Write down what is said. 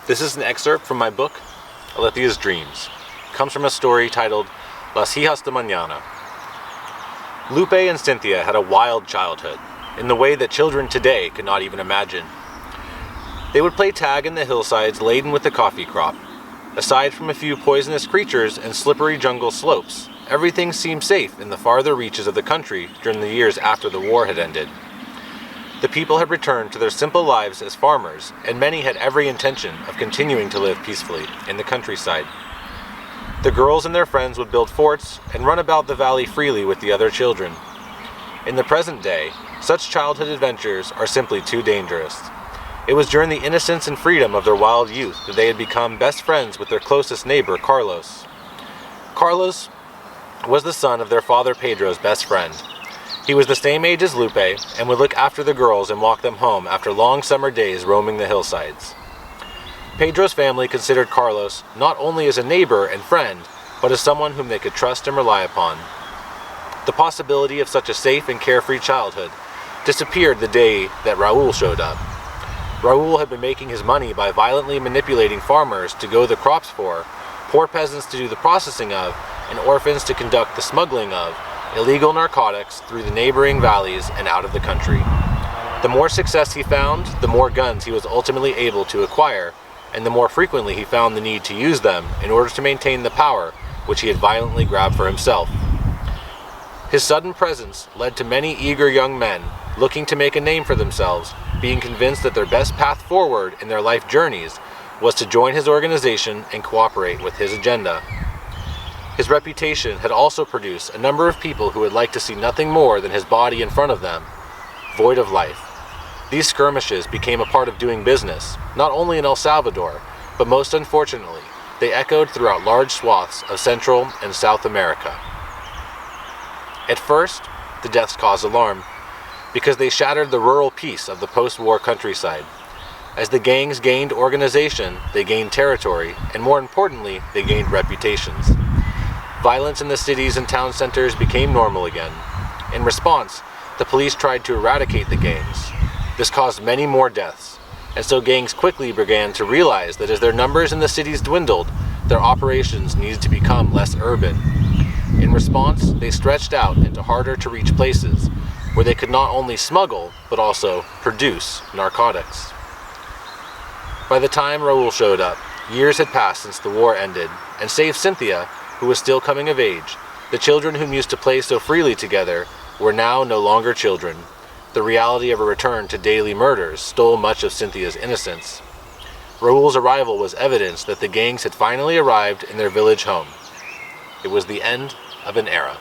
This is an excerpt from my book, Alethea's Dreams. It comes from a story titled Las Hijas de Mañana. Lupe and Cynthia had a wild childhood, in the way that children today could not even imagine. They would play tag in the hillsides laden with the coffee crop. Aside from a few poisonous creatures and slippery jungle slopes, everything seemed safe in the farther reaches of the country during the years after the war had ended. The people had returned to their simple lives as farmers, and many had every intention of continuing to live peacefully in the countryside. The girls and their friends would build forts and run about the valley freely with the other children. In the present day, such childhood adventures are simply too dangerous. It was during the innocence and freedom of their wild youth that they had become best friends with their closest neighbor, Carlos. Carlos was the son of their father Pedro's best friend. He was the same age as Lupe and would look after the girls and walk them home after long summer days roaming the hillsides. Pedro's family considered Carlos not only as a neighbor and friend, but as someone whom they could trust and rely upon. The possibility of such a safe and carefree childhood disappeared the day that Raul showed up. Raul had been making his money by violently manipulating farmers to grow the crops for, poor peasants to do the processing of, and orphans to conduct the smuggling of illegal narcotics through the neighboring valleys and out of the country. The more success he found, the more guns he was ultimately able to acquire, and the more frequently he found the need to use them in order to maintain the power which he had violently grabbed for himself. His sudden presence led to many eager young men looking to make a name for themselves, being convinced that their best path forward in their life journeys was to join his organization and cooperate with his agenda. His reputation had also produced a number of people who would like to see nothing more than his body in front of them, void of life. These skirmishes became a part of doing business, not only in El Salvador, but most unfortunately, they echoed throughout large swaths of Central and South America. At first, the deaths caused alarm, because they shattered the rural peace of the post-war countryside. As the gangs gained organization, they gained territory, and more importantly, they gained reputations. Violence in the cities and town centers became normal again. In response, the police tried to eradicate the gangs. This caused many more deaths, and so gangs quickly began to realize that as their numbers in the cities dwindled, their operations needed to become less urban. In response, they stretched out into harder to reach places, where they could not only smuggle, but also produce narcotics. By the time Raul showed up, years had passed since the war ended, and save Cynthia, who was still coming of age, the children whom used to play so freely together were now no longer children. The reality of a return to daily murders stole much of Cynthia's innocence. Raul's arrival was evidence that the gangs had finally arrived in their village home. It was the end of an era.